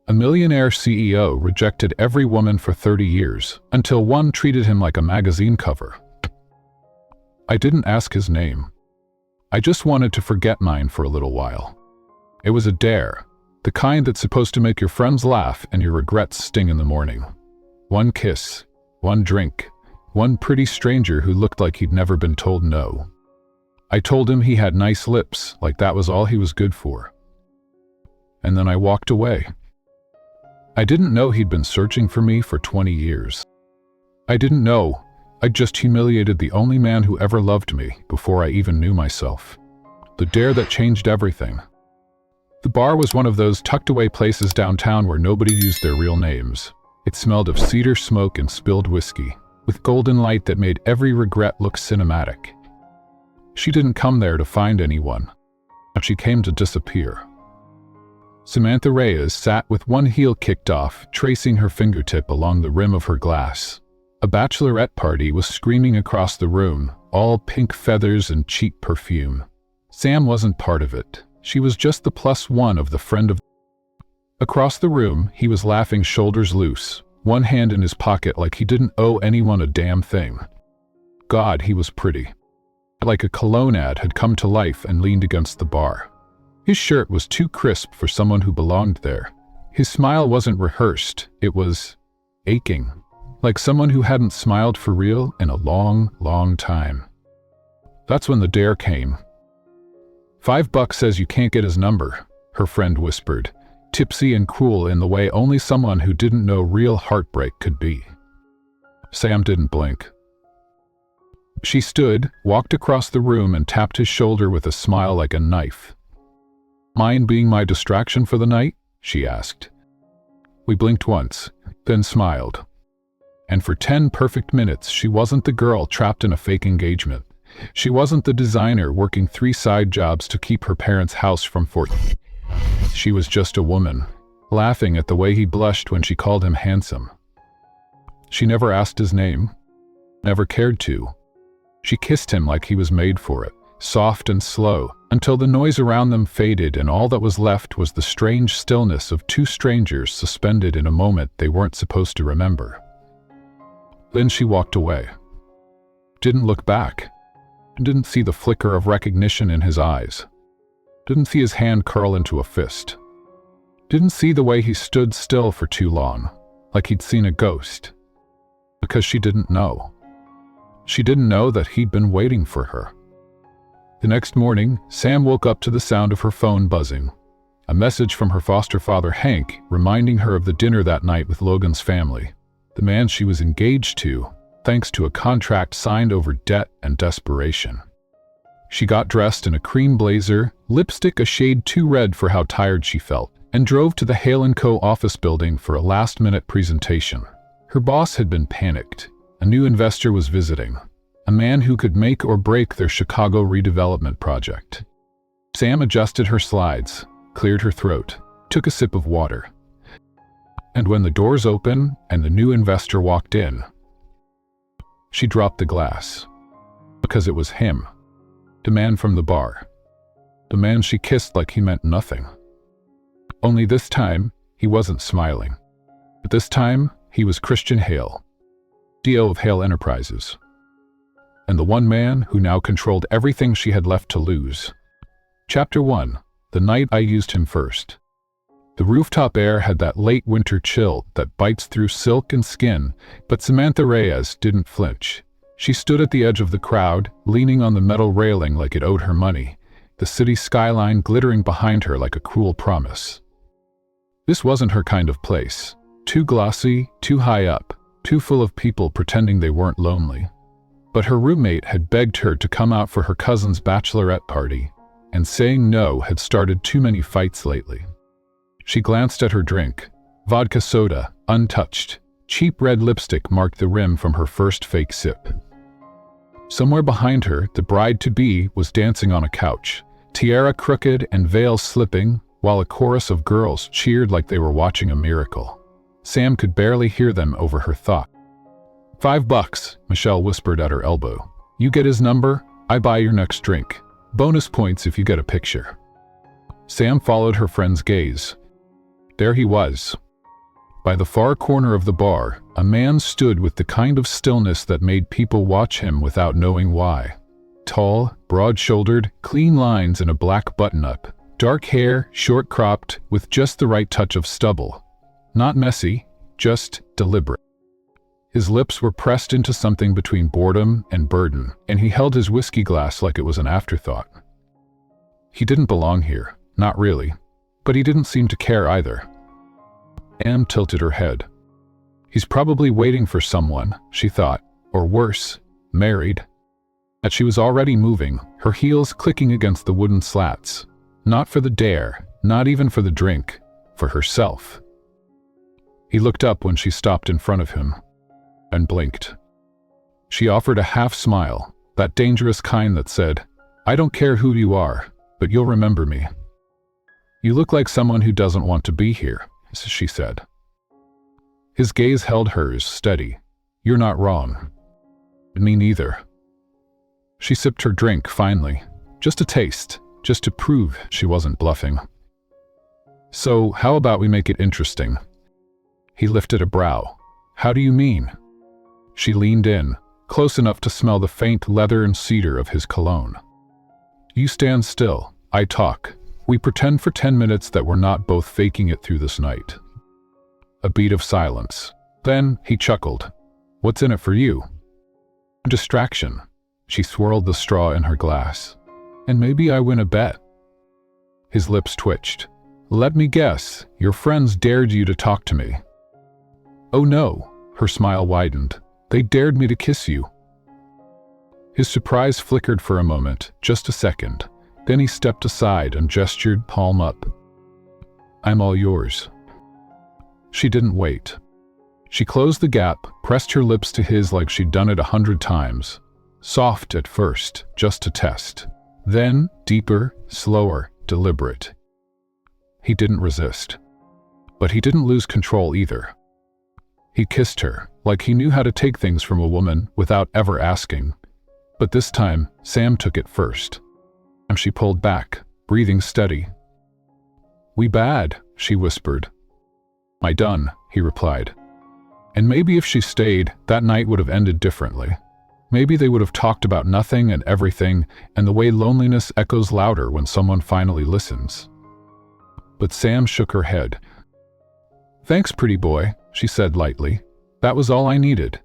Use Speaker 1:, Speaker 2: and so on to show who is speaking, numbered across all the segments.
Speaker 1: A millionaire CEO rejected every woman for 30 years, until one treated him like a magazine cover. I didn't ask his name. I just wanted to forget mine for a little while. It was a dare, the kind that's supposed to make your friends laugh and your regrets sting in the morning. One kiss, one drink, one pretty stranger who looked like he'd never been told no. I told him he had nice lips, like that was all he was good for. And then I walked away. I didn't know he'd been searching for me for 20 years. I didn't know. I just humiliated the only man who ever loved me before I even knew myself. The dare that changed everything. The bar was one of those tucked-away places downtown where nobody used their real names. It smelled of cedar smoke and spilled whiskey, with golden light that made every regret look cinematic. She didn't come there to find anyone. She came to disappear. Samantha Reyes sat with one heel kicked off, tracing her fingertip along the rim of her glass. A bachelorette party was screaming across the room, all pink feathers and cheap perfume. Sam wasn't part of it. She was just the +1 of the friend of... Across the room, he was laughing shoulders loose, one hand in his pocket like he didn't owe anyone a damn thing. God, he was pretty. Like a cologne ad had come to life and leaned against the bar. His shirt was too crisp for someone who belonged there. His smile wasn't rehearsed, it was aching, like someone who hadn't smiled for real in a long, long time. That's when the dare came. $5 says you can't get his number, her friend whispered, tipsy and cruel in the way only someone who didn't know real heartbreak could be. Sam didn't blink. She stood, walked across the room and tapped his shoulder with a smile like a knife. Mind being my distraction for the night? She asked. We blinked once, then smiled. And for 10 perfect minutes, she wasn't the girl trapped in a fake engagement. She wasn't the designer working 3 side jobs to keep her parents' house from fortune. She was just a woman, laughing at the way he blushed when she called him handsome. She never asked his name, never cared to. She kissed him like he was made for it, soft and slow, until the noise around them faded and all that was left was the strange stillness of 2 strangers suspended in a moment they weren't supposed to remember. Then she walked away. Didn't look back. Didn't see the flicker of recognition in his eyes. Didn't see his hand curl into a fist. Didn't see the way he stood still for too long, like he'd seen a ghost. Because she didn't know. She didn't know that he'd been waiting for her. The next morning, Sam woke up to the sound of her phone buzzing. A message from her foster father, Hank, reminding her of the dinner that night with Logan's family. The man she was engaged to, thanks to a contract signed over debt and desperation. She got dressed in a cream blazer, lipstick a shade too red for how tired she felt, and drove to the Hale & Co. office building for a last-minute presentation. Her boss had been panicked. A new investor was visiting. A man who could make or break their Chicago redevelopment project. Sam adjusted her slides, cleared her throat, took a sip of water. And when the doors opened and the new investor walked in, she dropped the glass. Because it was him. The man from the bar. The man she kissed like he meant nothing. Only this time, he wasn't smiling. But this time, he was Christian Hale, CEO of Hale Enterprises. And the one man who now controlled everything she had left to lose. Chapter 1. The night I used him first. The rooftop air had that late winter chill that bites through silk and skin, but Samantha Reyes didn't flinch. She stood at the edge of the crowd, leaning on the metal railing like it owed her money, the city skyline glittering behind her like a cruel promise. This wasn't her kind of place. Too glossy, too high up, too full of people pretending they weren't lonely. But her roommate had begged her to come out for her cousin's bachelorette party, and saying no had started too many fights lately. She glanced at her drink. Vodka soda, untouched. Cheap red lipstick marked the rim from her first fake sip. Somewhere behind her, the bride-to-be was dancing on a couch, tiara crooked and veil slipping, while a chorus of girls cheered like they were watching a miracle. Sam could barely hear them over her thought. $5, Michelle whispered at her elbow. You get his number, I buy your next drink. Bonus points if you get a picture. Sam followed her friend's gaze. There he was. By the far corner of the bar, a man stood with the kind of stillness that made people watch him without knowing why. Tall, broad-shouldered, clean lines and a black button-up. Dark hair, short-cropped, with just the right touch of stubble. Not messy, just deliberate. His lips were pressed into something between boredom and burden, and he held his whiskey glass like it was an afterthought. He didn't belong here, not really, but he didn't seem to care either. Anne tilted her head. He's probably waiting for someone, she thought, or worse, married. That she was already moving, her heels clicking against the wooden slats. Not for the dare, not even for the drink, for herself. He looked up when she stopped in front of him, and blinked. She offered a half-smile, that dangerous kind that said, "I don't care who you are, but you'll remember me." "You look like someone who doesn't want to be here," she said. His gaze held hers, steady. "You're not wrong." "Me neither." She sipped her drink, finally. Just a taste, just to prove she wasn't bluffing. "So, how about we make it interesting?" He lifted a brow. "How do you mean?" She leaned in, close enough to smell the faint leather and cedar of his cologne. "You stand still, I talk. We pretend for 10 minutes that we're not both faking it through this night." A beat of silence. Then he chuckled. "What's in it for you?" "Distraction." She swirled the straw in her glass. "And maybe I win a bet." His lips twitched. "Let me guess, your friends dared you to talk to me." "Oh no," her smile widened. "They dared me to kiss you." His surprise flickered for a moment, just a second. Then he stepped aside and gestured, palm up. "I'm all yours." She didn't wait. She closed the gap, pressed her lips to his like she'd done it 100 times. Soft at first, just to test. Then, deeper, slower, deliberate. He didn't resist. But he didn't lose control either. He kissed her, like he knew how to take things from a woman without ever asking. But this time, Sam took it first. And she pulled back, breathing steady. "We bad," she whispered. "I done," he replied. And maybe if she stayed, that night would have ended differently. Maybe they would have talked about nothing and everything, and the way loneliness echoes louder when someone finally listens. But Sam shook her head. "Thanks, pretty boy," she said lightly. "That was all I needed."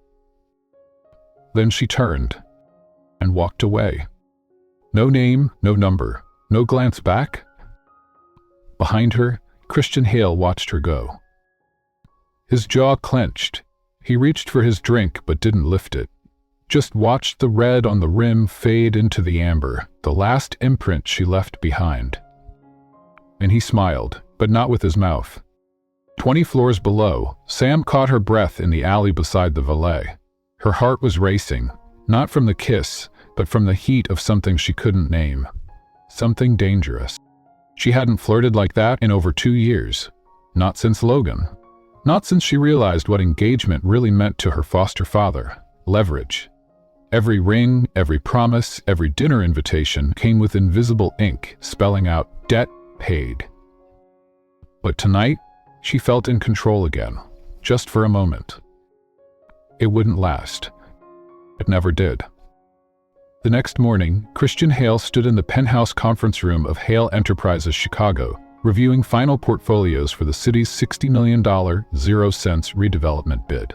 Speaker 1: Then she turned and walked away. No name, no number, no glance back. Behind her, Christian Hale watched her go. His jaw clenched. He reached for his drink but didn't lift it. Just watched the red on the rim fade into the amber, the last imprint she left behind. And he smiled, but not with his mouth. 20 floors below, Sam caught her breath in the alley beside the valet. Her heart was racing, not from the kiss, but from the heat of something she couldn't name. Something dangerous. She hadn't flirted like that in over 2 years. Not since Logan. Not since she realized what engagement really meant to her foster father. Leverage. Every ring, every promise, every dinner invitation came with invisible ink spelling out debt paid. But tonight, she felt in control again, just for a moment. It wouldn't last. It never did. The next morning, Christian Hale stood in the penthouse conference room of Hale Enterprises Chicago, reviewing final portfolios for the city's $60 million, 0 cents redevelopment bid.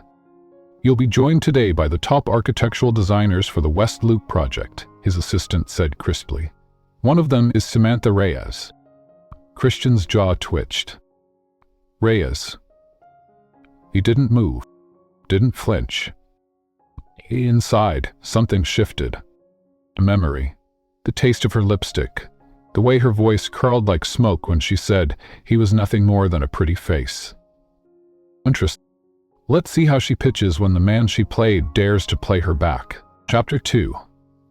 Speaker 1: "You'll be joined today by the top architectural designers for the West Loop project," his assistant said crisply. "One of them is Samantha Reyes." Christian's jaw twitched. Reyes. He didn't move, didn't flinch. Inside, something shifted. A memory. The taste of her lipstick. The way her voice curled like smoke when she said he was nothing more than a pretty face. Interesting. Let's see how she pitches when the man she played dares to play her back. Chapter 2.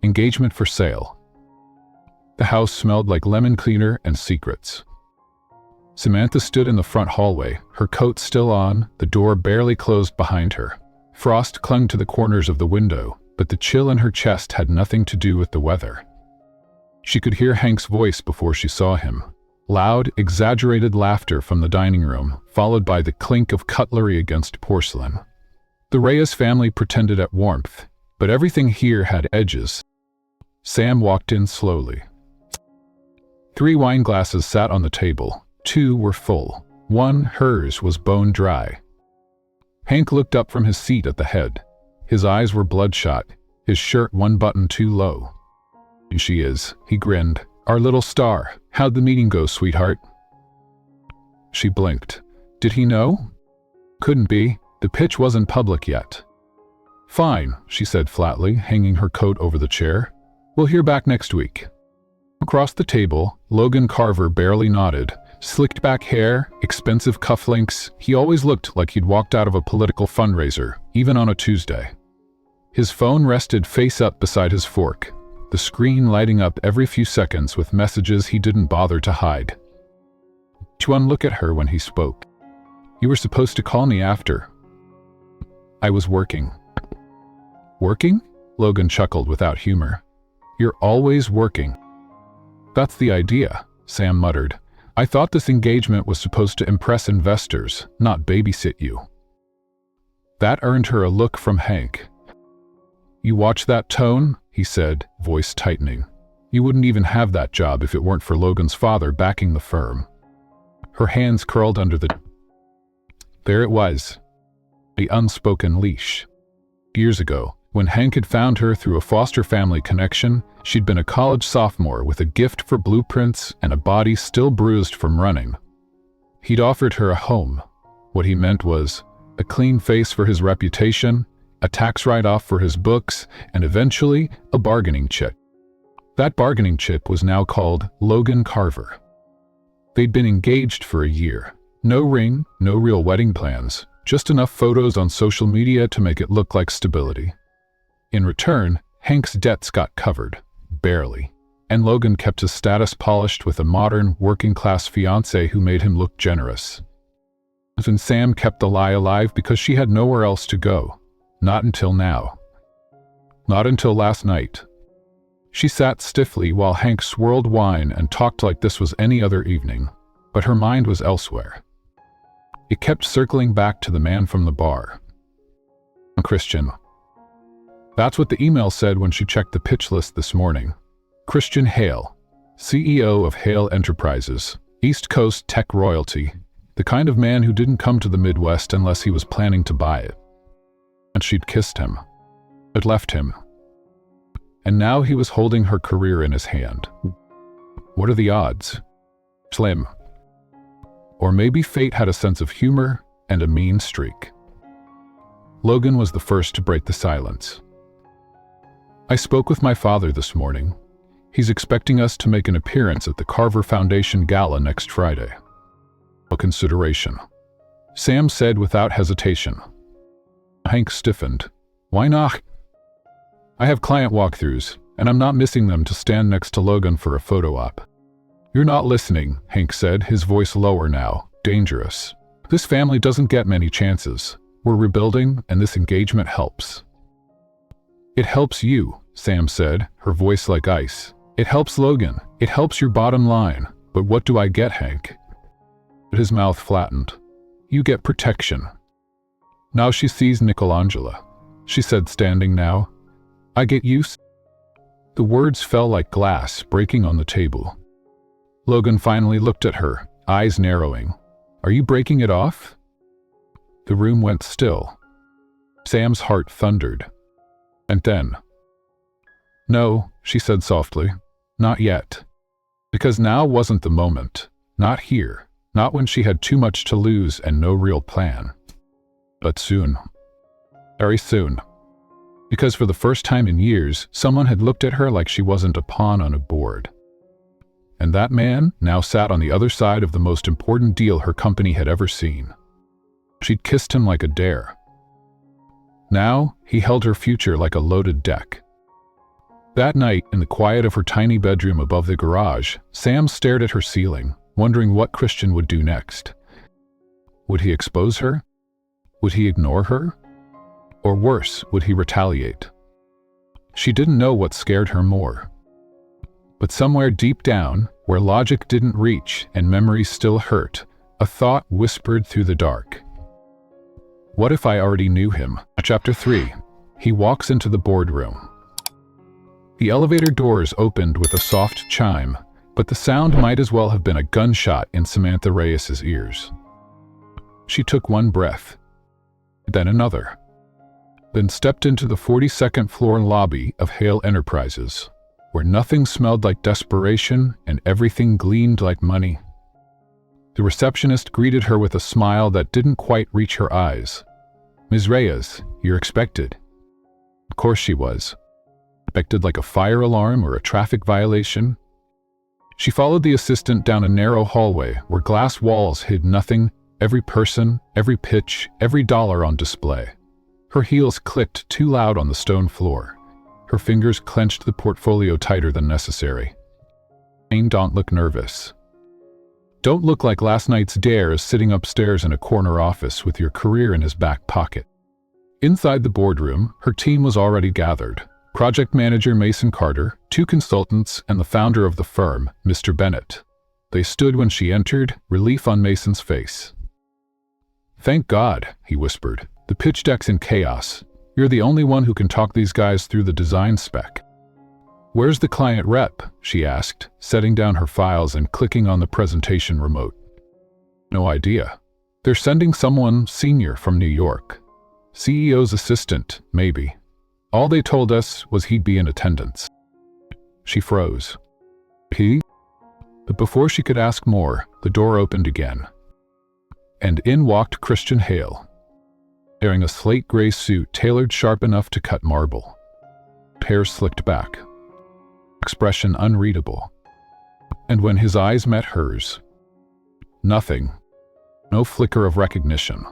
Speaker 1: Engagement for sale. The house smelled like lemon cleaner and secrets. Samantha stood in the front hallway, her coat still on, the door barely closed behind her. Frost clung to the corners of the window, but the chill in her chest had nothing to do with the weather. She could hear Hank's voice before she saw him. Loud, exaggerated laughter from the dining room, followed by the clink of cutlery against porcelain. The Reyes family pretended at warmth, but everything here had edges. Sam walked in slowly. 3 wine glasses sat on the table. 2 were full. 1, hers, was bone dry. Hank looked up from his seat at the head. His eyes were bloodshot, his shirt 1 button too low. "Here she is," he grinned. "Our little star. How'd the meeting go, sweetheart?" She blinked. Did he know? Couldn't be. The pitch wasn't public yet. "Fine," she said flatly, hanging her coat over the chair. "We'll hear back next week." Across the table, Logan Carver barely nodded. Slicked back hair, expensive cufflinks, he always looked like he'd walked out of a political fundraiser, even on a Tuesday. His phone rested face up beside his fork, the screen lighting up every few seconds with messages he didn't bother to hide. Chuan looked at her when he spoke. "You were supposed to call me after." "I was working." "Working?" Logan chuckled without humor. "You're always working." "That's the idea," Sam muttered. "I thought this engagement was supposed to impress investors, not babysit you." That earned her a look from Hank. "You watch that tone?" he said, voice tightening. "You wouldn't even have that job if it weren't for Logan's father backing the firm." Her hands curled under the... There it was. The unspoken leash. Years ago, when Hank had found her through a foster family connection, she'd been a college sophomore with a gift for blueprints and a body still bruised from running. He'd offered her a home. What he meant was a clean face for his reputation, a tax write-off for his books, and eventually a bargaining chip. That bargaining chip was now called Logan Carver. They'd been engaged for a year. No ring, no real wedding plans, just enough photos on social media to make it look like stability. In return, Hank's debts got covered, barely, and Logan kept his status polished with a modern, working-class fiancé who made him look generous. And Sam kept the lie alive because she had nowhere else to go. Not until now. Not until last night. She sat stiffly while Hank swirled wine and talked like this was any other evening, but her mind was elsewhere. It kept circling back to the man from the bar. Christian. That's what the email said when she checked the pitch list this morning. Christian Hale, CEO of Hale Enterprises, East Coast tech royalty, the kind of man who didn't come to the Midwest unless he was planning to buy it. And she'd kissed him. It left him. And now he was holding her career in his hand. What are the odds? Slim. Or maybe fate had a sense of humor and a mean streak. Logan was the first to break the silence. "I spoke with my father this morning. He's expecting us to make an appearance at the Carver Foundation Gala next Friday." A consideration, Sam said without hesitation. Hank stiffened. "Why not?" "I have client walkthroughs, and I'm not missing them to stand next to Logan for a photo op." "You're not listening," Hank said, his voice lower now, dangerous. "This family doesn't get many chances. We're rebuilding, and this engagement helps." "It helps you," Sam said, her voice like ice. "It helps Logan. It helps your bottom line. But what do I get, Hank?" His mouth flattened. "You get protection." "Now she sees Nicolangela," she said, standing now. "I get use." The words fell like glass breaking on the table. Logan finally looked at her, eyes narrowing. "Are you breaking it off?" The room went still. Sam's heart thundered. And then, "No," she said softly, "not yet." Because now wasn't the moment. Not here. Not when she had too much to lose and no real plan. But soon. Very soon. Because for the first time in years, someone had looked at her like she wasn't a pawn on a board. And that man now sat on the other side of the most important deal her company had ever seen. She'd kissed him like a dare. Now, he held her future like a loaded deck. That night, in the quiet of her tiny bedroom above the garage, Sam stared at her ceiling, wondering what Christian would do next. Would he expose her? Would he ignore her? Or worse, would he retaliate? She didn't know what scared her more. But somewhere deep down, Where logic didn't reach and memory still hurt, a thought whispered through the dark. What if I already knew him? Chapter 3. He walks into the boardroom. The elevator doors opened with a soft chime, but the sound might as well have been a gunshot in Samantha Reyes' ears. She took one breath, then another, then stepped into the 42nd floor lobby of Hale Enterprises, where nothing smelled like desperation and everything gleamed like money. The receptionist greeted her with a smile that didn't quite reach her eyes. "Ms. Reyes, you're expected." Of course she was. Expected like a fire alarm or a traffic violation. She followed the assistant down a narrow hallway where glass walls hid nothing, every person, every pitch, every dollar on display. Her heels clicked too loud on the stone floor. Her fingers clenched the portfolio tighter than necessary. Don't look nervous. Don't look like last night's dare is sitting upstairs in a corner office with your career in his back pocket. Inside the boardroom, her team was already gathered. Project manager Mason Carter, 2 consultants, and the founder of the firm, Mr. Bennett. They stood when she entered, relief on Mason's face. "Thank God," he whispered. "The pitch deck's in chaos. You're the only one who can talk these guys through the design spec." "Where's the client rep?" she asked, setting down her files and clicking on the presentation remote. "No idea. They're sending someone senior from New York. CEO's assistant, maybe. All they told us was he'd be in attendance." She froze. "He?" But before she could ask more, the door opened again. And in walked Christian Hale, wearing a slate gray suit tailored sharp enough to cut marble. Hair slicked back. Expression unreadable. And when his eyes met hers, nothing. No flicker of recognition.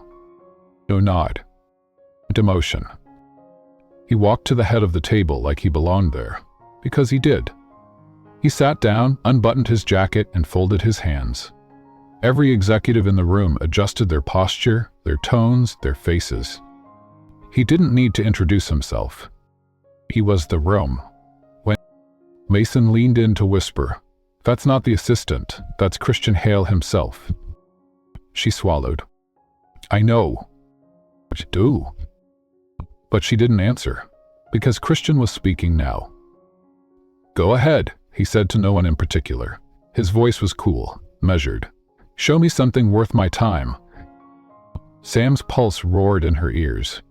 Speaker 1: No nod. Emotion. He walked to the head of the table like he belonged there, because he did. He sat down, unbuttoned his jacket, and folded his hands. Every executive in the room adjusted their posture, their tones, their faces. He didn't need to introduce himself. He was the room. When Mason leaned in to whisper, "That's not the assistant, that's Christian Hale himself." She swallowed. "I know." "What you do?" But she didn't answer, because Christian was speaking now. "Go ahead," he said to no one in particular. His voice was cool, measured. "Show me something worth my time." Sam's pulse roared in her ears.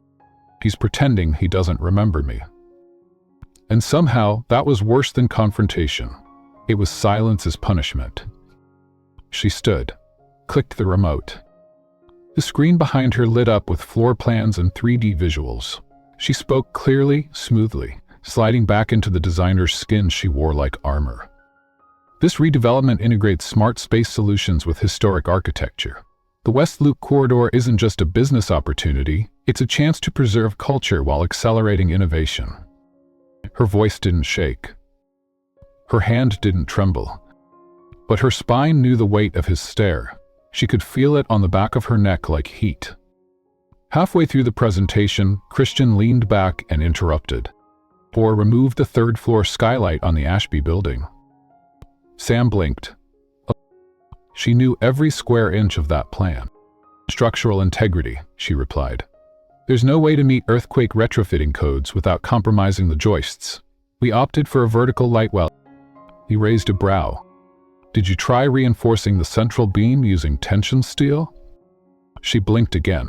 Speaker 1: He's pretending he doesn't remember me. And somehow, that was worse than confrontation. It was silence as punishment. She stood, clicked the remote. The screen behind her lit up with floor plans and 3D visuals. She spoke clearly, smoothly, sliding back into the designer's skin she wore like armor. "This redevelopment integrates smart space solutions with historic architecture. The West Loop corridor isn't just a business opportunity, it's a chance to preserve culture while accelerating innovation." Her voice didn't shake. Her hand didn't tremble. But her spine knew the weight of his stare. She could feel it on the back of her neck like heat. Halfway through the presentation, Christian leaned back and interrupted. "Or remove the 3rd-floor skylight on the Ashby building." Sam blinked. She knew every square inch of that plan. "Structural integrity," she replied. "There's no way to meet earthquake retrofitting codes without compromising the joists. We opted for a vertical light well." He raised a brow. "Did you try reinforcing the central beam using tension steel?" She blinked again.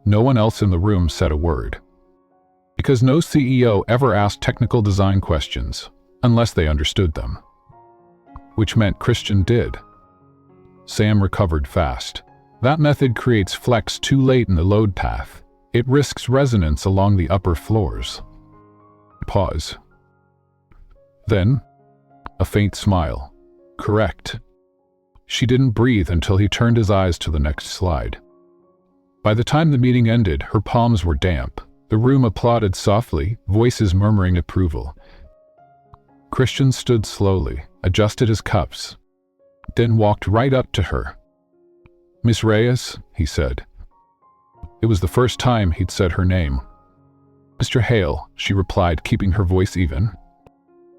Speaker 1: No one else in the room said a word. Because no CEO ever asked technical design questions, unless they understood them. Which meant Christian did. Sam recovered fast. That method creates flex too late in the load path. It risks resonance along the upper floors. Pause. Then, a faint smile. Correct. She didn't breathe until he turned his eyes to the next slide. By the time the meeting ended, her palms were damp. The room applauded softly, voices murmuring approval. Christian stood slowly, adjusted his cuffs, then walked right up to her. "Miss Reyes," he said. It was the first time he'd said her name. "Mr. Hale," she replied, keeping her voice even.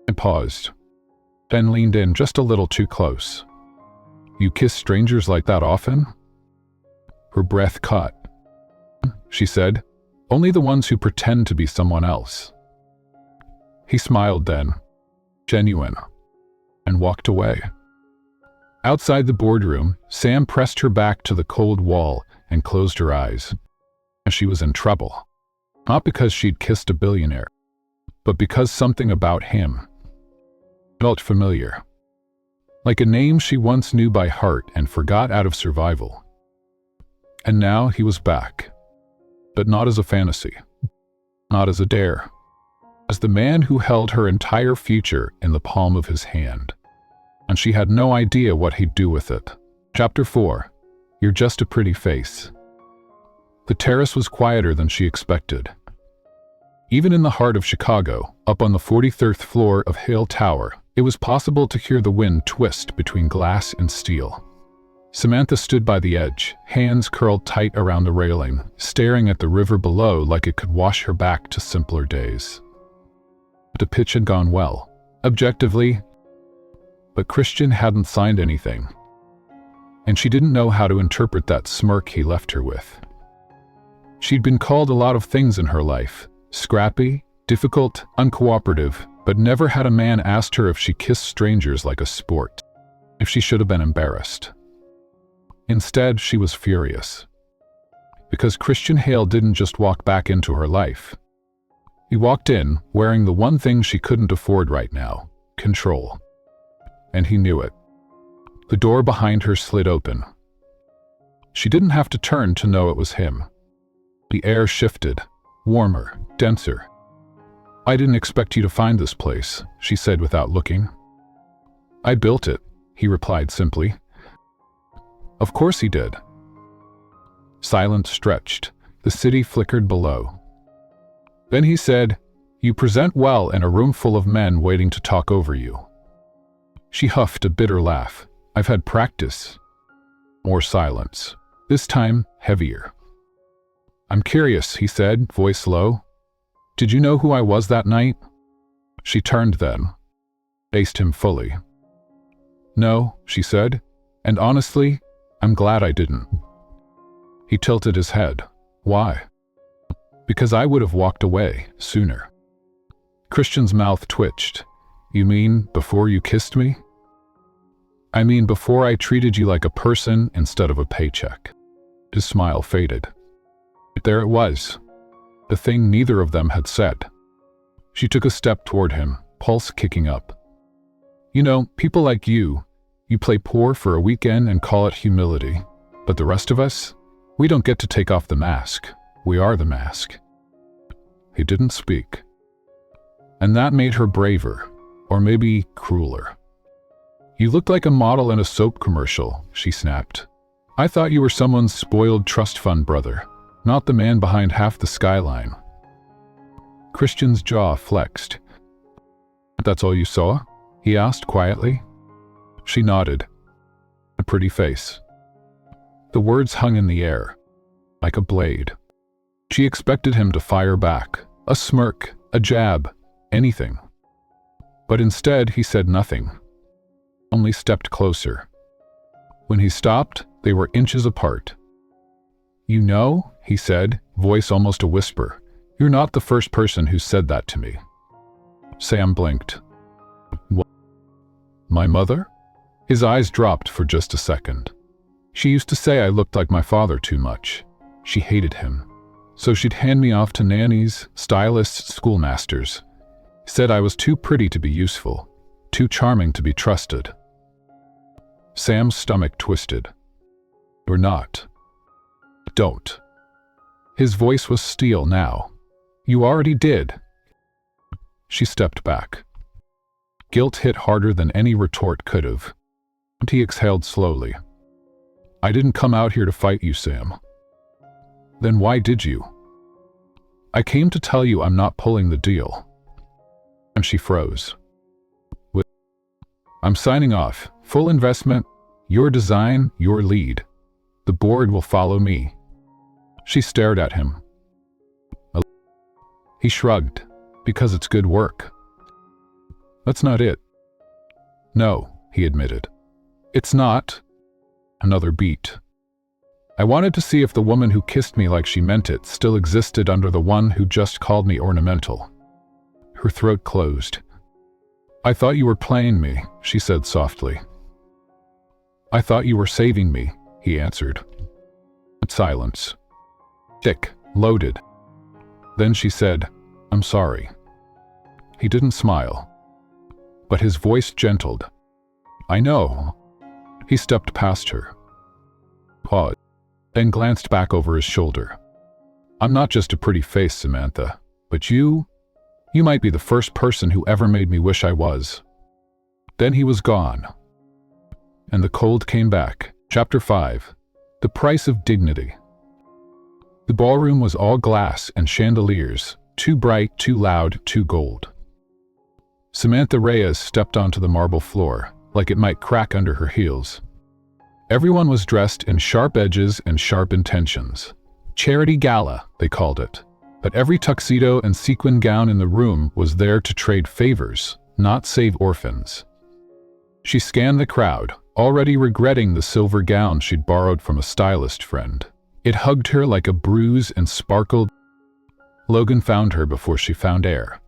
Speaker 1: And paused. Ben leaned in just a little too close. You kiss strangers like that often? Her breath caught. She said, only the ones who pretend to be someone else. He smiled then, genuine, and walked away. Outside the boardroom, Sam pressed her back to the cold wall and closed her eyes. She was in trouble. Not because she'd kissed a billionaire, but because something about him felt familiar. Like a name she once knew by heart and forgot out of survival. And now he was back. But not as a fantasy. Not as a dare. As the man who held her entire future in the palm of his hand. And she had no idea what he'd do with it. Chapter 4. You're just a pretty face. The terrace was quieter than she expected. Even in the heart of Chicago, up on the 43rd floor of Hale Tower, it was possible to hear the wind twist between glass and steel. Samantha stood by the edge, hands curled tight around the railing, staring at the river below like it could wash her back to simpler days. The pitch had gone well, objectively, but Christian hadn't signed anything. And she didn't know how to interpret that smirk he left her with. She'd been called a lot of things in her life, scrappy, difficult, uncooperative, but never had a man asked her if she kissed strangers like a sport, if she should have been embarrassed. Instead, she was furious. Because Christian Hale didn't just walk back into her life. He walked in, wearing the one thing she couldn't afford right now, control. And he knew it. The door behind her slid open. She didn't have to turn to know it was him. The air shifted, warmer, denser. I didn't expect you to find this place, she said without looking. I built it, he replied simply. Of course he did. Silence stretched. The city flickered below. Then he said, you present well in a room full of men waiting to talk over you. She huffed a bitter laugh. I've had practice. More silence. This time, heavier. I'm curious, he said, voice low. Did you know who I was that night? She turned then, faced him fully. No, she said, and honestly, I'm glad I didn't. He tilted his head. Why? Because I would have walked away sooner. Christian's mouth twitched. You mean before you kissed me? I mean before I treated you like a person instead of a paycheck. His smile faded. There it was, the thing neither of them had said. She took a step toward him, pulse kicking up. You know, people like you play poor for a weekend and call it humility. But the rest of us, we don't get to take off the mask. We are the mask. He didn't speak. And that made her braver, or maybe crueler. You looked like a model in a soap commercial, she snapped. I thought you were someone's spoiled trust fund brother. Not the man behind half the skyline. Christian's jaw flexed. That's all you saw? He asked quietly. She nodded. A pretty face. The words hung in the air, like a blade. She expected him to fire back, a smirk, a jab, anything. But instead he said nothing, only stepped closer. When he stopped, they were inches apart. You know, he said, voice almost a whisper, you're not the first person who said that to me. Sam blinked. What? My mother? His eyes dropped for just a second. She used to say I looked like my father too much. She hated him. So she'd hand me off to nannies, stylists, schoolmasters. Said I was too pretty to be useful, too charming to be trusted. Sam's stomach twisted. You're not. Don't. His voice was steel now. You already did. She stepped back. Guilt hit harder than any retort could have. He exhaled slowly. I didn't come out here to fight you, Sam. Then why did you? I came to tell you I'm not pulling the deal. And she froze. I'm signing off. Full investment, your design, your lead. The board will follow me. She stared at him. He shrugged. Because it's good work. That's not it. No, he admitted. It's not. Another beat. I wanted to see if the woman who kissed me like she meant it still existed under the one who just called me ornamental. Her throat closed. I thought you were playing me, she said softly. I thought you were saving me, he answered. Silence. Thick, loaded. Then she said, I'm sorry. He didn't smile, but his voice gentled. I know. He stepped past her, paused, then glanced back over his shoulder. I'm not just a pretty face, Samantha, but you might be the first person who ever made me wish I was. Then he was gone, and the cold came back. Chapter 5. The Price of Dignity. The ballroom was all glass and chandeliers, too bright, too loud, too gold. Samantha Reyes stepped onto the marble floor, like it might crack under her heels. Everyone was dressed in sharp edges and sharp intentions. Charity gala, they called it. But every tuxedo and sequin gown in the room was there to trade favors, not save orphans. She scanned the crowd, already regretting the silver gown she'd borrowed from a stylist friend. It hugged her like a bruise and sparkled. Logan found her before she found air.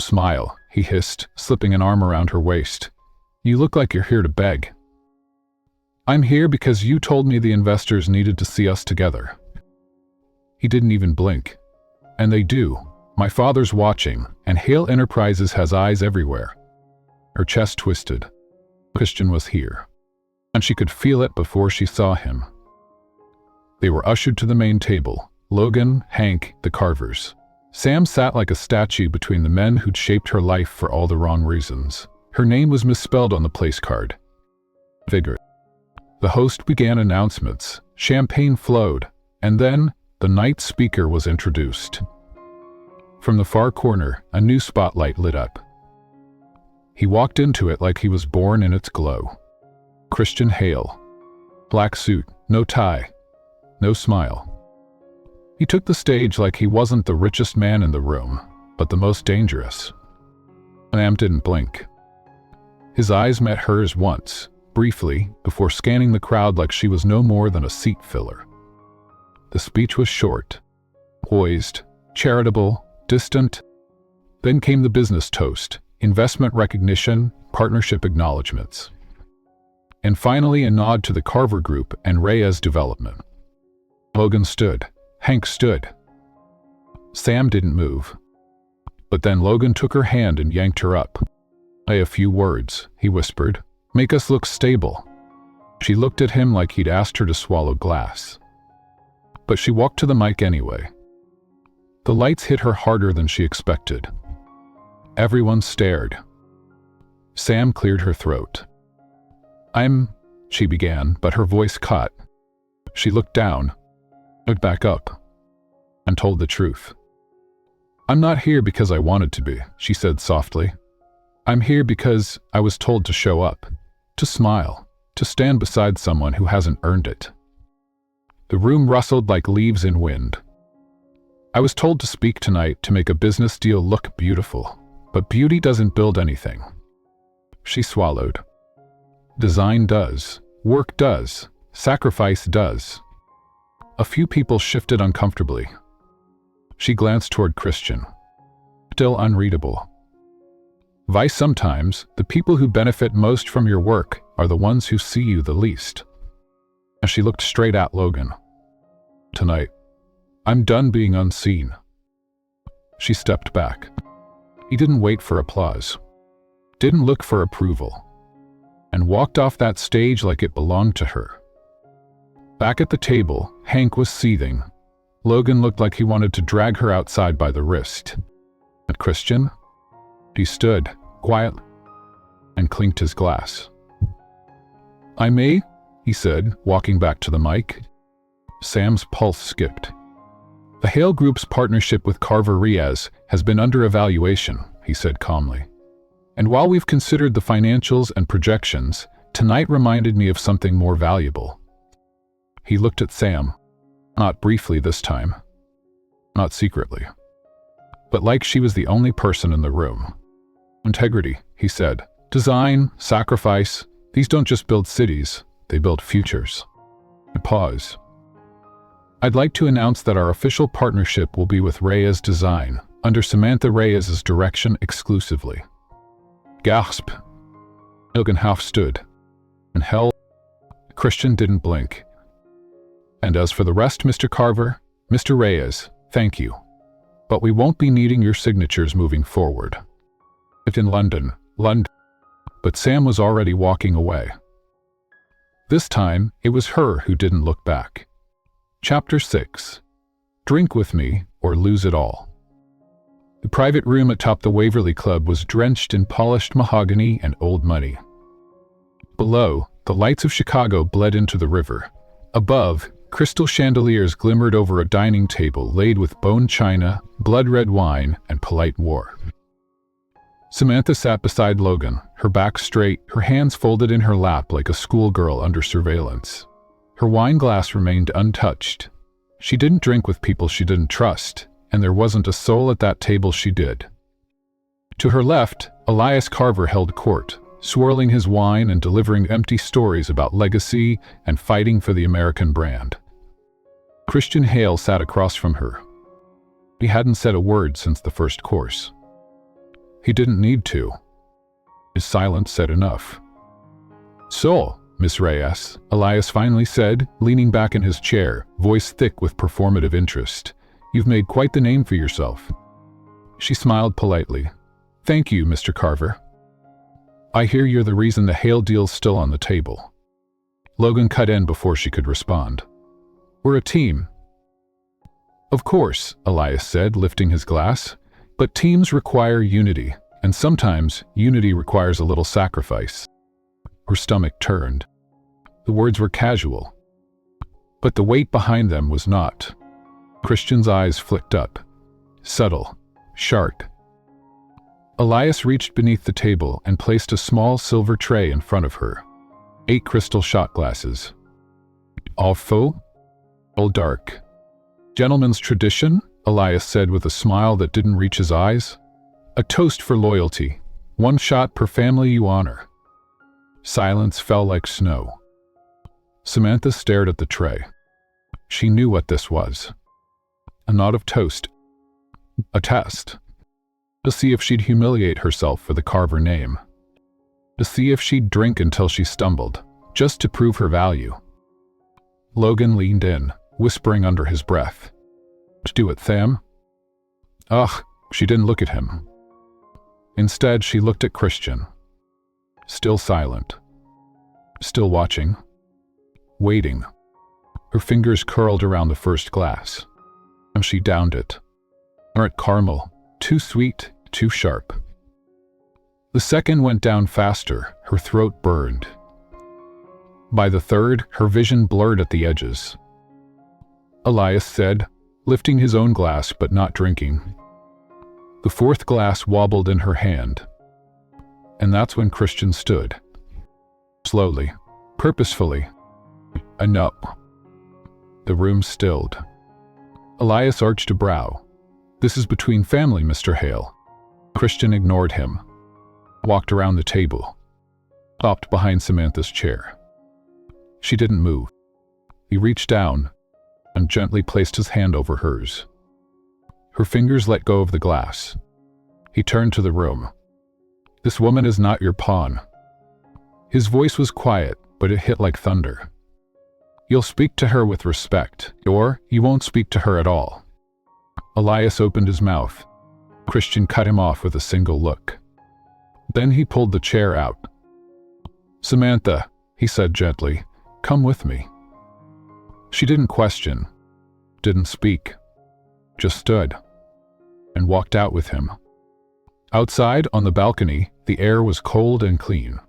Speaker 1: Smile, he hissed, slipping an arm around her waist. You look like you're here to beg. I'm here because you told me the investors needed to see us together. He didn't even blink. And they do. My father's watching, and Hale Enterprises has eyes everywhere. Her chest twisted. Christian was here, and she could feel it before she saw him. They were ushered to the main table. Logan, Hank, the Carvers. Sam sat like a statue between the men who'd shaped her life for all the wrong reasons. Her name was misspelled on the place card. Vigor. The host began announcements. Champagne flowed, and then the night speaker was introduced. From the far corner, a new spotlight lit up. He walked into it like he was born in its glow. Christian Hale. Black suit, no tie, no smile. He took the stage like he wasn't the richest man in the room, but the most dangerous. Sam didn't blink. His eyes met hers once, briefly, before scanning the crowd like she was no more than a seat filler. The speech was short, poised, charitable, distant. Then came the business toast, investment recognition, partnership acknowledgments. And finally a nod to the Carver Group and Reyes development. Logan stood. Hank stood. Sam didn't move. But then Logan took her hand and yanked her up. A few words, he whispered. Make us look stable. She looked at him like he'd asked her to swallow glass. But she walked to the mic anyway. The lights hit her harder than she expected. Everyone stared. Sam cleared her throat. She began, but her voice caught. She looked down, looked back up, and told the truth. I'm not here because I wanted to be, she said softly. I'm here because I was told to show up, to smile, to stand beside someone who hasn't earned it. The room rustled like leaves in wind. I was told to speak tonight to make a business deal look beautiful, but beauty doesn't build anything. She swallowed. Design does, work does, sacrifice does. A few people shifted uncomfortably. She glanced toward Christian. Still unreadable. Vice sometimes, the people who benefit most from your work are the ones who see you the least. As she looked straight at Logan. Tonight, I'm done being unseen. She stepped back. He didn't wait for applause. Didn't look for approval. And walked off that stage like it belonged to her. Back at the table, Hank was seething. Logan looked like he wanted to drag her outside by the wrist. But Christian? He stood, quiet, and clinked his glass. I may, he said, walking back to the mic. Sam's pulse skipped. The Hale Group's partnership with Carver Reyes has been under evaluation, he said calmly. And while we've considered the financials and projections, tonight reminded me of something more valuable. He looked at Sam, not briefly this time, not secretly, but like she was the only person in the room. Integrity, he said, Design, sacrifice, these don't just build cities, they build futures. I pause. I'd like to announce that our official partnership will be with Reyes Design, under Samantha Reyes' direction exclusively. Gasp. Logan half stood. And hell, Christian didn't blink. And as for the rest, Mr. Carver, Mr. Reyes, thank you. But we won't be needing your signatures moving forward. If in London. But Sam was already walking away. This time, it was her who didn't look back. Chapter 6. Drink with me, or lose it all. The private room atop the Waverley Club was drenched in polished mahogany and old money. Below, the lights of Chicago bled into the river. Above, crystal chandeliers glimmered over a dining table laid with bone china, blood-red wine, and polite war. Samantha sat beside Logan, her back straight, her hands folded in her lap like a schoolgirl under surveillance. Her wine glass remained untouched. She didn't drink with people she didn't trust, and there wasn't a soul at that table she did. To her left, Elias Carver held court, swirling his wine and delivering empty stories about legacy and fighting for the American brand. Christian Hale sat across from her. He hadn't said a word since the first course. He didn't need to. His silence said enough. "So, Miss Reyes," Elias finally said, leaning back in his chair, voice thick with performative interest, "you've made quite the name for yourself." She smiled politely. "Thank you, Mr. Carver. I hear you're the reason the Hale deal's still on the table." Logan cut in before she could respond. "We're a team." "Of course," Elias said, lifting his glass. "But teams require unity, and sometimes unity requires a little sacrifice." Her stomach turned. The words were casual, but the weight behind them was not. Christian's eyes flicked up. Subtle, sharp. Elias reached beneath the table and placed a small silver tray in front of her. 8 crystal shot glasses. All full? All dark. "Gentleman's tradition?" Elias said with a smile that didn't reach his eyes. "A toast for loyalty. 1 shot per family you honor." Silence fell like snow. Samantha stared at the tray. She knew what this was. A knot of toast. A test. To see if she'd humiliate herself for the Carver name. To see if she'd drink until she stumbled, just to prove her value. Logan leaned in, whispering under his breath. "To do it, Sam?" Ugh, she didn't look at him. Instead, she looked at Christian. Still silent. Still watching. Waiting. Her fingers curled around the first glass. And she downed it. Burnt caramel. Too sweet, too sharp. The second went down faster, her throat burned. By the third, her vision blurred at the edges. Elias said, lifting his own glass but not drinking. The 4th glass wobbled in her hand. And that's when Christian stood. Slowly, purposefully. Enough. The room stilled. Elias arched a brow. "This is between family, Mr. Hale." Christian ignored him. Walked around the table. Stopped behind Samantha's chair. She didn't move. He reached down and gently placed his hand over hers. Her fingers let go of the glass. He turned to the room. "This woman is not your pawn." His voice was quiet, but it hit like thunder. "You'll speak to her with respect, or you won't speak to her at all." Elias opened his mouth. Christian cut him off with a single look. Then he pulled the chair out. "Samantha," he said gently, "come with me." She didn't question, didn't speak, just stood, and walked out with him. Outside, on the balcony, the air was cold and clean.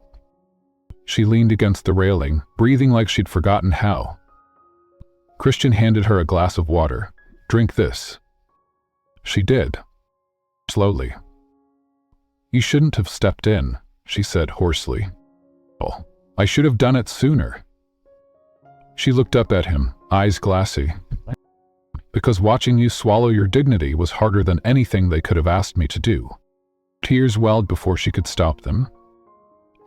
Speaker 1: She leaned against the railing, breathing like she'd forgotten how. Christian handed her a glass of water. "Drink this." She did. Slowly. "You shouldn't have stepped in," she said hoarsely. "Oh, I should have done it sooner." She looked up at him, eyes glassy. "Because watching you swallow your dignity was harder than anything they could have asked me to do." Tears welled before she could stop them.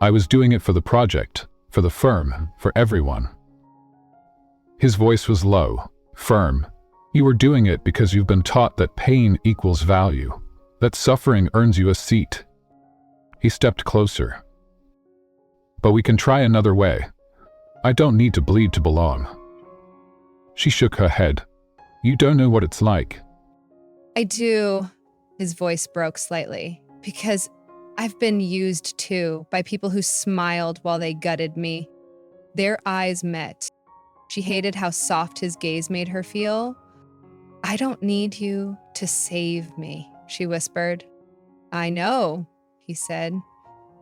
Speaker 1: I was doing it for the project, for the firm, for everyone. His voice was low, firm. You were doing it because you've been taught that pain equals value, that suffering earns you a seat. He stepped closer. But we can try another way. I don't need to bleed to belong. She shook her head. You don't know what it's like.
Speaker 2: I do. His voice broke slightly. Because I've been used too by people who smiled while they gutted me. Their eyes met. She hated how soft his gaze made her feel. I don't need you to save me, she whispered. I know, he said,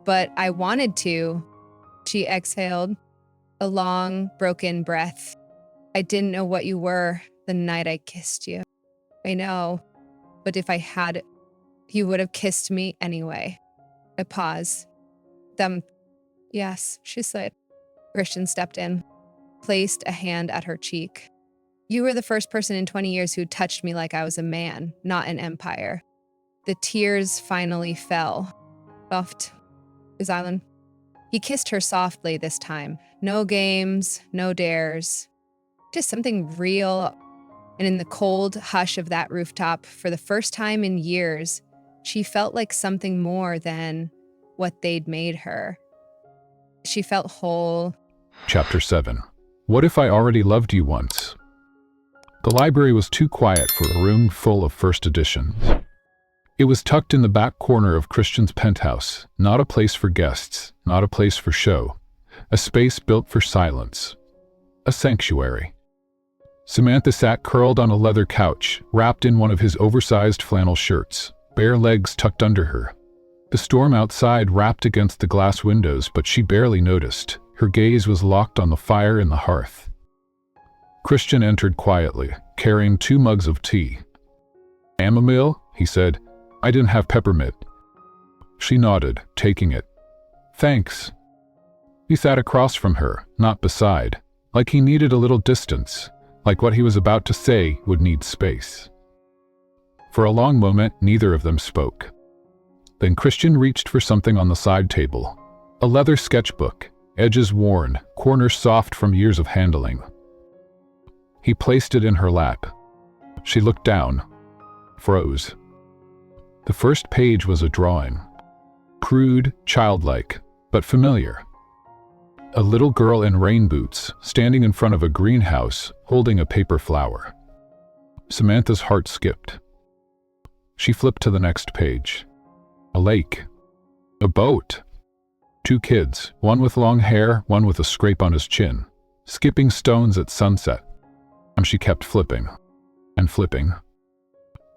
Speaker 2: but I wanted to. She exhaled, a long, broken breath. I didn't know what you were the night I kissed you. I know, but if I had, you would have kissed me anyway. A pause. Yes, she said. Christian stepped in, placed a hand at her cheek. You were the first person in 20 years who touched me like I was a man, not an empire. The tears finally fell. Soft. His island. He kissed her softly this time. No games, no dares. Just something real. And in the cold hush of that rooftop, for the first time in years, she felt like something more than what they'd made her. She felt whole.
Speaker 1: Chapter 7. What if I already loved you once? The library was too quiet for a room full of first editions. It was tucked in the back corner of Christian's penthouse, not a place for guests, not a place for show, a space built for silence, a sanctuary. Samantha sat curled on a leather couch, wrapped in one of his oversized flannel shirts, bare legs tucked under her. The storm outside rapped against the glass windows, but she barely noticed. Her gaze was locked on the fire in the hearth. Christian entered quietly, carrying 2 mugs of tea. Chamomile, he said. I didn't have peppermint. She nodded, taking it. Thanks. He sat across from her, not beside, like he needed a little distance, like what he was about to say would need space. For a long moment, neither of them spoke. Then Christian reached for something on the side table. A leather sketchbook, edges worn, corners soft from years of handling. He placed it in her lap. She looked down, froze. The first page was a drawing. Crude, childlike, but familiar. A little girl in rain boots, standing in front of a greenhouse, holding a paper flower. Samantha's heart skipped. She flipped to the next page. A lake. A boat. 2 kids, one with long hair, one with a scrape on his chin, skipping stones at sunset. And she kept flipping, and flipping.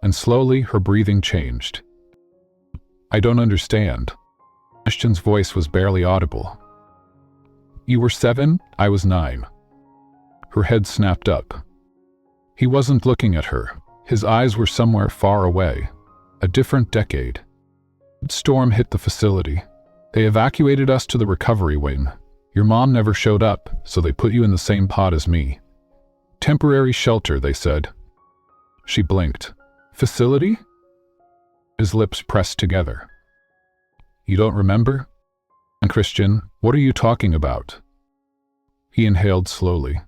Speaker 1: And slowly her breathing changed. I don't understand. Christian's voice was barely audible. You were 7, I was 9. Her head snapped up. He wasn't looking at her. His eyes were somewhere far away. A different decade. The storm hit the facility. They evacuated us to the recovery wing. Your mom never showed up, so they put you in the same pod as me. Temporary shelter, they said. She blinked. Facility? His lips pressed together. You don't remember? And Christian, what are you talking about? He inhaled slowly.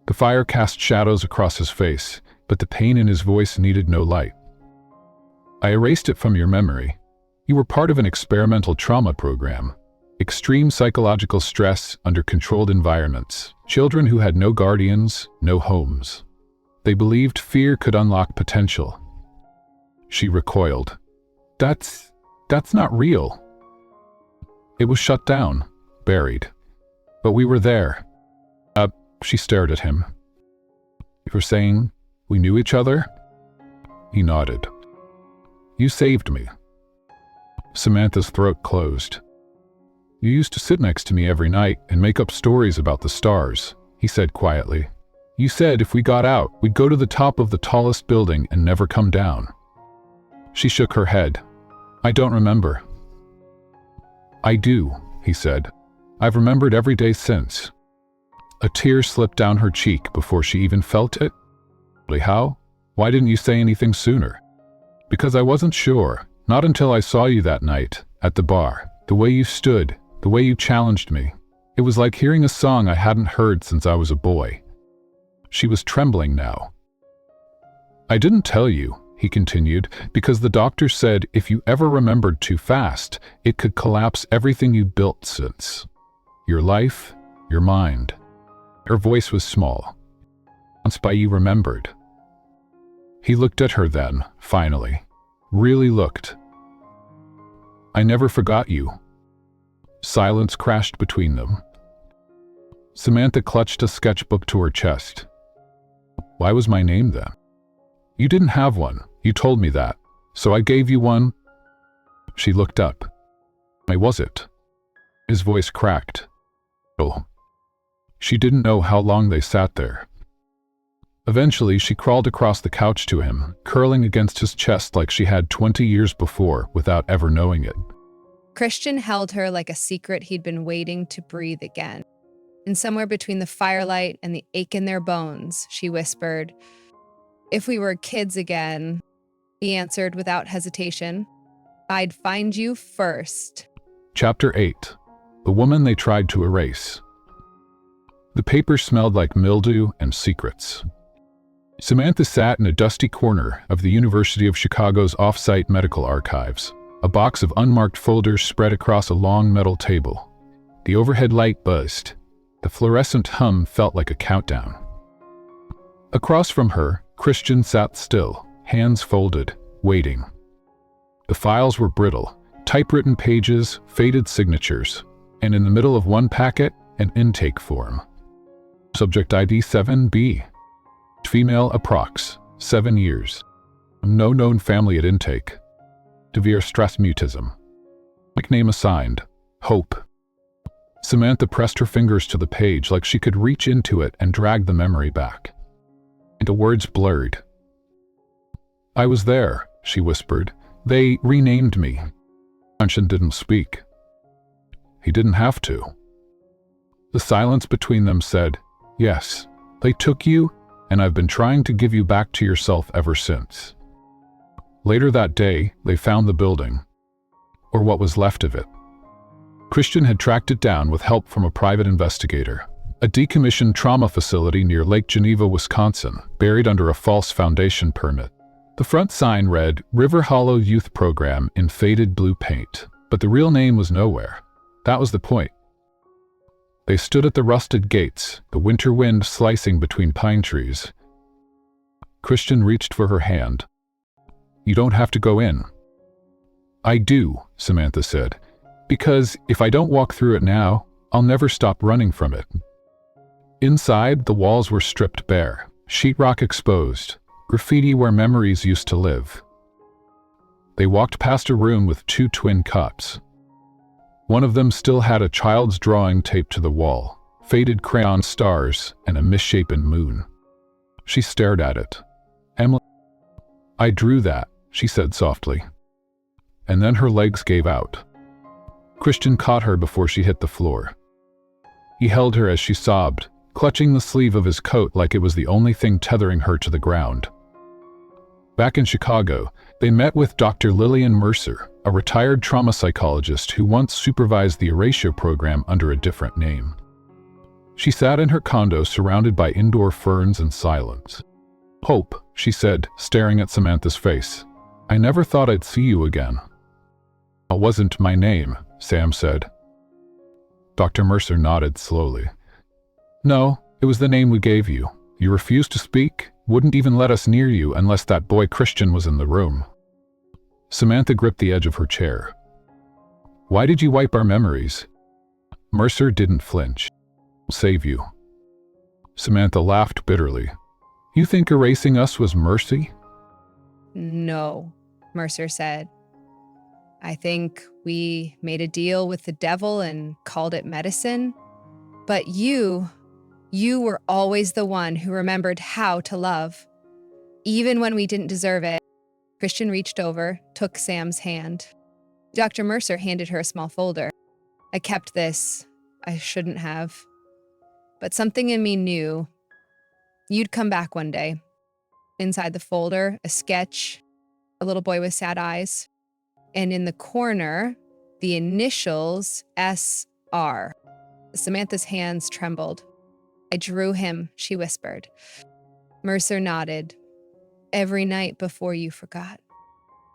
Speaker 1: The fire cast shadows across his face, but the pain in his voice needed no light. I erased it from your memory. You were part of an experimental trauma program. Extreme psychological stress under controlled environments. Children who had no guardians, no homes. They believed fear could unlock potential. She recoiled. That's not real. It was shut down, buried. But we were there. She stared at him. You were saying we knew each other? He nodded. You saved me. Samantha's throat closed. You used to sit next to me every night and make up stories about the stars, he said quietly. You said if we got out, we'd go to the top of the tallest building and never come down. She shook her head. I don't remember. I do, he said. I've remembered every day since. A tear slipped down her cheek before she even felt it. How? Why didn't you say anything sooner? Because I wasn't sure, not until I saw you that night, at the bar, the way you stood, The way you challenged me. It was like hearing a song I hadn't heard since I was a boy. She was trembling now. I didn't tell you, he continued, because the doctor said if you ever remembered too fast, it could collapse everything you built since. Your life, your mind. Her voice was small. Once by you remembered. He looked at her then, finally. Really looked. I never forgot you. Silence crashed between them. Samantha clutched a sketchbook to her chest. Why was my name then? You didn't have one, you told me that, so I gave you one. She looked up. Why was it? His voice cracked. Oh. She didn't know how long they sat there. Eventually, she crawled across the couch to him, curling against his chest like she had 20 years before without ever knowing it.
Speaker 2: Christian held her like a secret he'd been waiting to breathe again. And somewhere between the firelight and the ache in their bones, she whispered, "If we were kids again," he answered without hesitation, "I'd find you first."
Speaker 1: Chapter 8. The Woman They Tried to Erase. The paper smelled like mildew and secrets. Samantha sat in a dusty corner of the University of Chicago's off-site medical archives, a box of unmarked folders spread across a long metal table. The overhead light buzzed. The fluorescent hum felt like a countdown. Across from her, Christian sat still, hands folded, waiting. The files were brittle, typewritten pages, faded signatures, and in the middle of one packet, an intake form. Subject ID 7B. Female approx. 7 years. No known family at intake. Severe stress mutism. Nickname assigned. Hope. Samantha pressed her fingers to the page like she could reach into it and drag the memory back. The words blurred. I was there, she whispered. They renamed me. Christian didn't speak. He didn't have to. The silence between them said, yes, they took you, and I've been trying to give you back to yourself ever since. Later that day, they found the building, or what was left of it. Christian had tracked it down with help from a private investigator. A decommissioned trauma facility near Lake Geneva, Wisconsin, buried under a false foundation permit. The front sign read, River Hollow Youth Program in faded blue paint, but the real name was nowhere. That was the point. They stood at the rusted gates, the winter wind slicing between pine trees. Christian reached for her hand. You don't have to go in. I do, Samantha said, because if I don't walk through it now, I'll never stop running from it. Inside, the walls were stripped bare, sheetrock exposed, graffiti where memories used to live. They walked past a room with 2 twin cots. One of them still had a child's drawing taped to the wall, faded crayon stars, and a misshapen moon. She stared at it. Emily, I drew that, she said softly. And then her legs gave out. Christian caught her before she hit the floor. He held her as she sobbed, clutching the sleeve of his coat like it was the only thing tethering her to the ground. Back in Chicago, they met with Dr. Lillian Mercer, a retired trauma psychologist who once supervised the Erasure program under a different name. She sat in her condo surrounded by indoor ferns and silence. Hope, she said, staring at Samantha's face. I never thought I'd see you again. It wasn't my name, Sam said. Dr. Mercer nodded slowly. No, it was the name we gave you. You refused to speak, wouldn't even let us near you unless that boy Christian was in the room. Samantha gripped the edge of her chair. Why did you wipe our memories? Mercer didn't flinch. Save you. Samantha laughed bitterly. You think erasing us was mercy?
Speaker 2: No, Mercer said. I think we made a deal with the devil and called it medicine. But you were always the one who remembered how to love. Even when we didn't deserve it. Christian reached over, took Sam's hand. Dr. Mercer handed her a small folder. I kept this. I shouldn't have. But something in me knew you'd come back one day. Inside the folder, a sketch, a little boy with sad eyes. And in the corner, the initials are. Samantha's hands trembled. I drew him, she whispered. Mercer nodded. Every night before you forgot.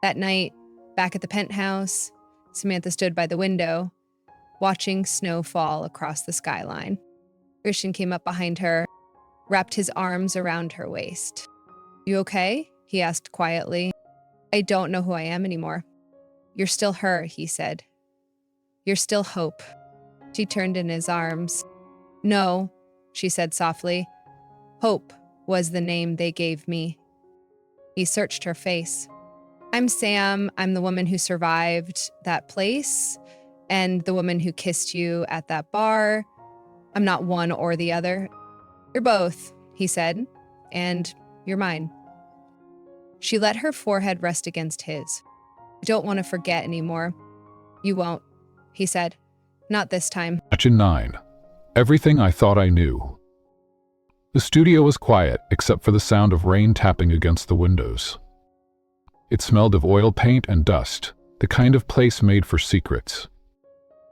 Speaker 2: That night, back at the penthouse, Samantha stood by the window, watching snow fall across the skyline. Christian came up behind her, wrapped his arms around her waist. You okay? He asked quietly. I don't know who I am anymore. You're still her, he said. You're still Hope. She turned in his arms. No, she said softly. Hope was the name they gave me. He searched her face. I'm Sam. I'm the woman who survived that place and the woman who kissed you at that bar. I'm not one or the other. You're both, he said, and you're mine. She let her forehead rest against his. I don't want to forget anymore. You won't, he said. Not this time.
Speaker 1: Section 9. Everything I thought I knew. The studio was quiet except for the sound of rain tapping against the windows. It smelled of oil paint and dust, the kind of place made for secrets.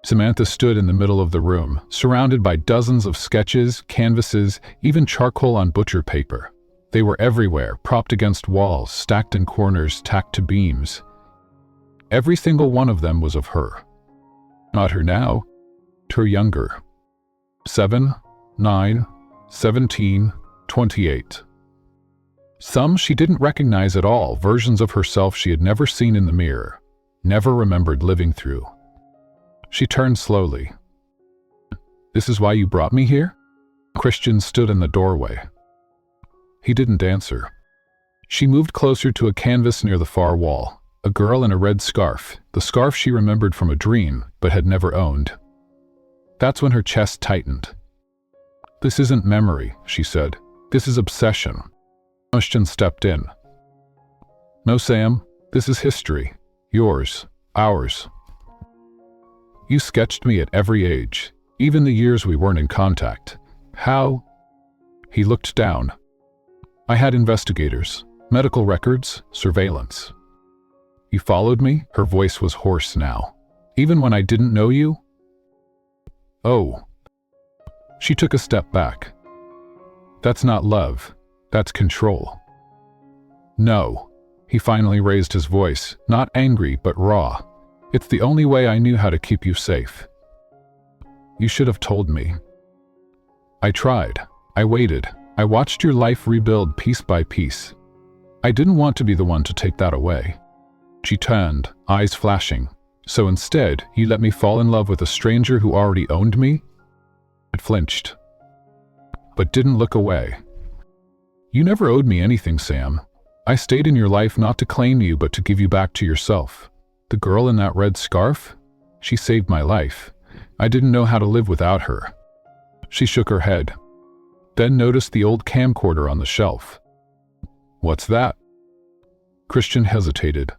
Speaker 1: Samantha stood in the middle of the room, surrounded by dozens of sketches, canvases, even charcoal on butcher paper. They were everywhere, propped against walls, stacked in corners, tacked to beams. Every single one of them was of her. Not her now, but her younger. 7, 9, 17, 28. Some she didn't recognize at all, versions of herself she had never seen in the mirror, never remembered living through. She turned slowly. This is why you brought me here? Christian stood in the doorway. He didn't answer. She moved closer to a canvas near the far wall, a girl in a red scarf, the scarf she remembered from a dream but had never owned. That's when her chest tightened. This isn't memory, she said. This is obsession. Christian stepped in. No, Sam, this is history. Yours, ours. You sketched me at every age, even the years we weren't in contact. How? He looked down. I had investigators, medical records, surveillance. You followed me? Her voice was hoarse now. Even when I didn't know you? Oh. She took a step back. That's not love. That's control. No. He finally raised his voice, not angry but raw. It's the only way I knew how to keep you safe. You should have told me. I tried. I waited. I watched your life rebuild piece by piece. I didn't want to be the one to take that away. She turned, eyes flashing. So instead, you let me fall in love with a stranger who already owned me? It flinched, but didn't look away. You never owed me anything, Sam. I stayed in your life not to claim you, but to give you back to yourself. The girl in that red scarf? She saved my life. I didn't know how to live without her. She shook her head, then noticed the old camcorder on the shelf. What's that? Christian hesitated.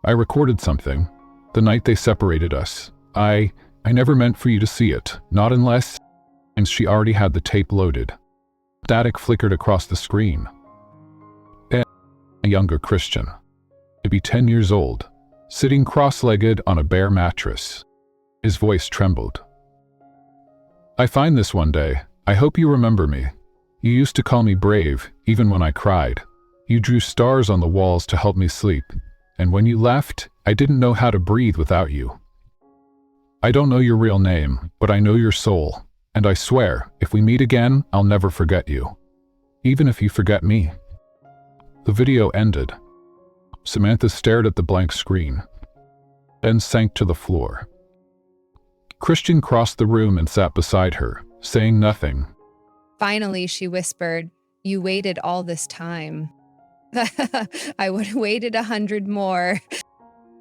Speaker 1: I recorded something. The night they separated us. I never meant for you to see it, not unless... And she already had the tape loaded. Static flickered across the screen. A younger Christian, maybe 10 years old, sitting cross-legged on a bare mattress. His voice trembled. I find this one day. I hope you remember me. You used to call me brave, even when I cried. You drew stars on the walls to help me sleep. And when you left, I didn't know how to breathe without you. I don't know your real name, but I know your soul. And I swear, if we meet again, I'll never forget you. Even if you forget me. The video ended. Samantha stared at the blank screen, then sank to the floor. Christian crossed the room and sat beside her, saying nothing.
Speaker 2: Finally, she whispered, you waited all this time. I would have waited 100 more.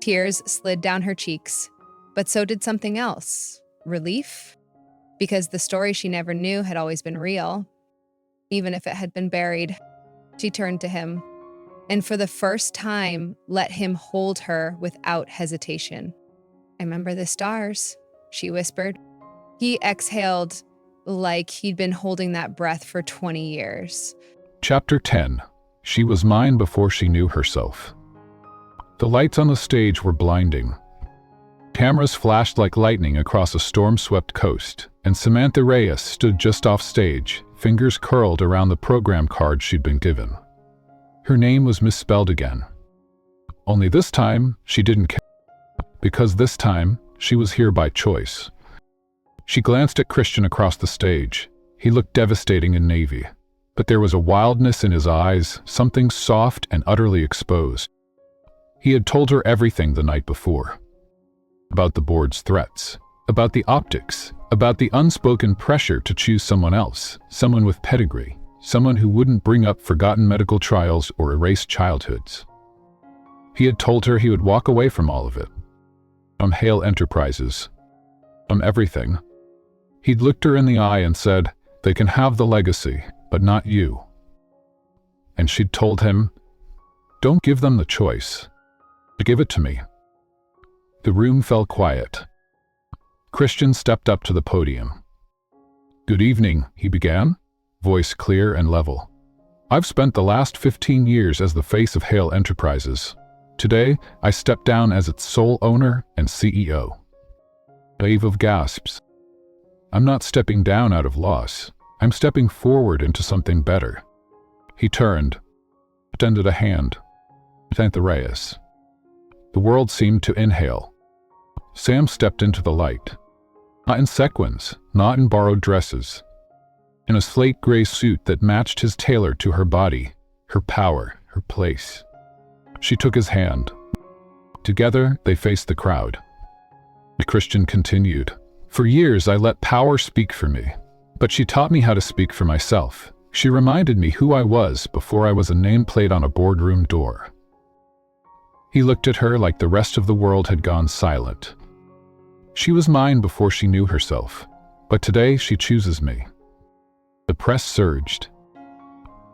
Speaker 2: Tears slid down her cheeks, but so did something else. Relief? Because the story she never knew had always been real, even if it had been buried. She turned to him, and for the first time, let him hold her without hesitation. I remember the stars, she whispered. He exhaled like he'd been holding that breath for 20 years.
Speaker 1: Chapter 10. She was mine before she knew herself. The lights on the stage were blinding. Cameras flashed like lightning across a storm-swept coast, and Samantha Reyes stood just off stage, fingers curled around the program card she'd been given. Her name was misspelled again. Only this time, she didn't care, because this time, she was here by choice. She glanced at Christian across the stage. He looked devastating in navy, but there was a wildness in his eyes, something soft and utterly exposed. He had told her everything the night before. About the board's threats, about the optics, about the unspoken pressure to choose someone else, someone with pedigree, someone who wouldn't bring up forgotten medical trials or erase childhoods. He had told her he would walk away from all of it. From Hale Enterprises. From everything. He'd looked her in the eye and said, "They can have the legacy, but not you." And she'd told him, "Don't give them the choice. Give it to me." The room fell quiet. Christian stepped up to the podium. "Good evening," he began, voice clear and level. "I've spent the last 15 years as the face of Hale Enterprises. Today, I step down as its sole owner and CEO." A wave of gasps. "I'm not stepping down out of loss. I'm stepping forward into something better." He turned, extended a hand. Samantha Reyes. The world seemed to inhale. Sam stepped into the light. Not in sequins, not in borrowed dresses. In a slate gray suit that matched his tailor to her body, her power, her place. She took his hand. Together, they faced the crowd. Christian continued, "For years I let power speak for me, but she taught me how to speak for myself. She reminded me who I was before I was a nameplate on a boardroom door." He looked at her like the rest of the world had gone silent. "She was mine before she knew herself, but today she chooses me." The press surged.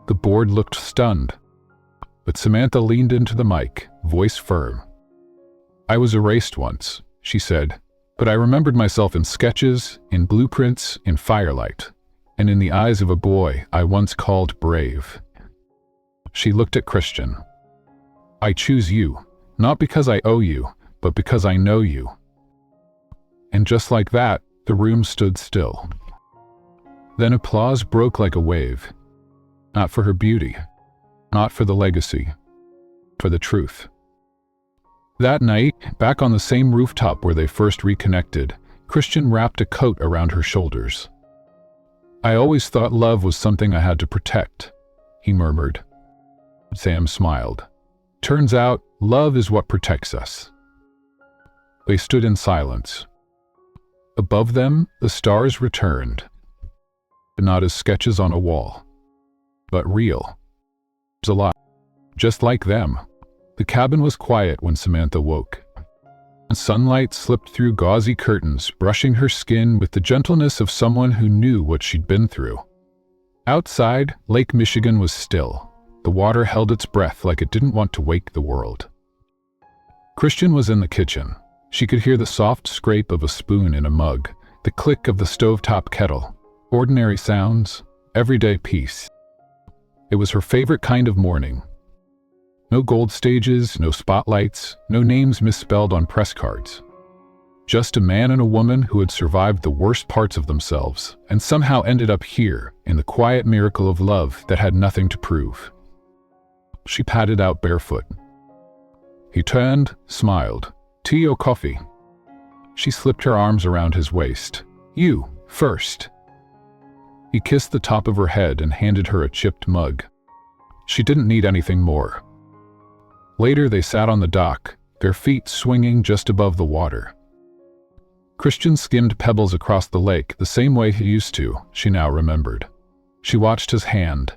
Speaker 1: The board looked stunned, but Samantha leaned into the mic, voice firm. "I was erased once," she said, "but I remembered myself in sketches, in blueprints, in firelight, and in the eyes of a boy I once called brave." She looked at Christian. "I choose you, not because I owe you, but because I know you." And just like that, the room stood still. Then applause broke like a wave. Not for her beauty, not for the legacy, for the truth. That night, back on the same rooftop where they first reconnected, Christian wrapped a coat around her shoulders. "I always thought love was something I had to protect," he murmured. Sam smiled. "Turns out, love is what protects us." They stood in silence. Above them, the stars returned. Not as sketches on a wall, but real. It was alive. Just like them. The cabin was quiet when Samantha woke. Sunlight slipped through gauzy curtains, brushing her skin with the gentleness of someone who knew what she'd been through. Outside, Lake Michigan was still. The water held its breath like it didn't want to wake the world. Christian was in the kitchen. She could hear the soft scrape of a spoon in a mug, the click of the stovetop kettle. Ordinary sounds, everyday peace. It was her favorite kind of morning. No gold stages, no spotlights, no names misspelled on press cards. Just a man and a woman who had survived the worst parts of themselves and somehow ended up here in the quiet miracle of love that had nothing to prove. She padded out barefoot. He turned, smiled. "Tea or coffee?" She slipped her arms around his waist. "You, first." He kissed the top of her head and handed her a chipped mug. She didn't need anything more. Later they sat on the dock, their feet swinging just above the water. Christian skimmed pebbles across the lake the same way he used to, she now remembered. She watched his hand,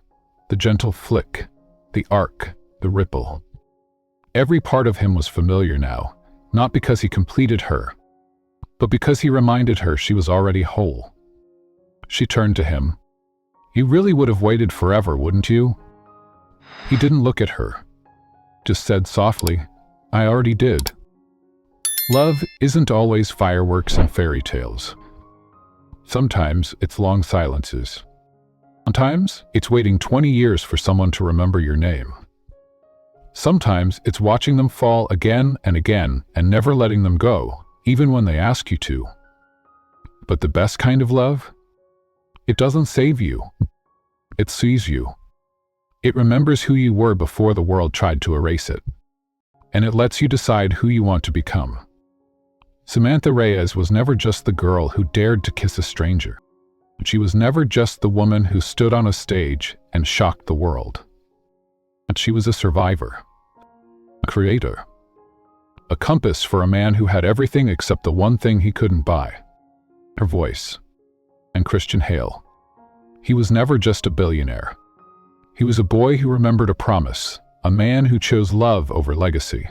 Speaker 1: the gentle flick, the arc, the ripple. Every part of him was familiar now, not because he completed her, but because he reminded her she was already whole. She turned to him. "You really would have waited forever, wouldn't you?" He didn't look at her. Just said softly, "I already did." Love isn't always fireworks and fairy tales. Sometimes it's long silences. Sometimes it's waiting 20 years for someone to remember your name. Sometimes it's watching them fall again and again and never letting them go, even when they ask you to. But the best kind of love? It doesn't save you. It sees you. It remembers who you were before the world tried to erase it. And it lets you decide who you want to become. Samantha Reyes was never just the girl who dared to kiss a stranger. She was never just the woman who stood on a stage and shocked the world. But she was a survivor, a creator, a compass for a man who had everything except the one thing he couldn't buy: her voice. And Christian Hale. He was never just a billionaire. He was a boy who remembered a promise, a man who chose love over legacy.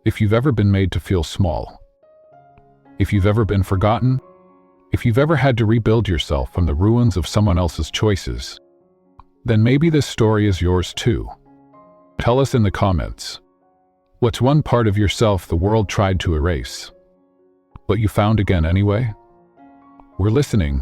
Speaker 1: If you've ever been made to feel small, if you've ever been forgotten, if you've ever had to rebuild yourself from the ruins of someone else's choices, then maybe this story is yours too. Tell us in the comments. What's one part of yourself the world tried to erase, but you found again anyway? We're listening.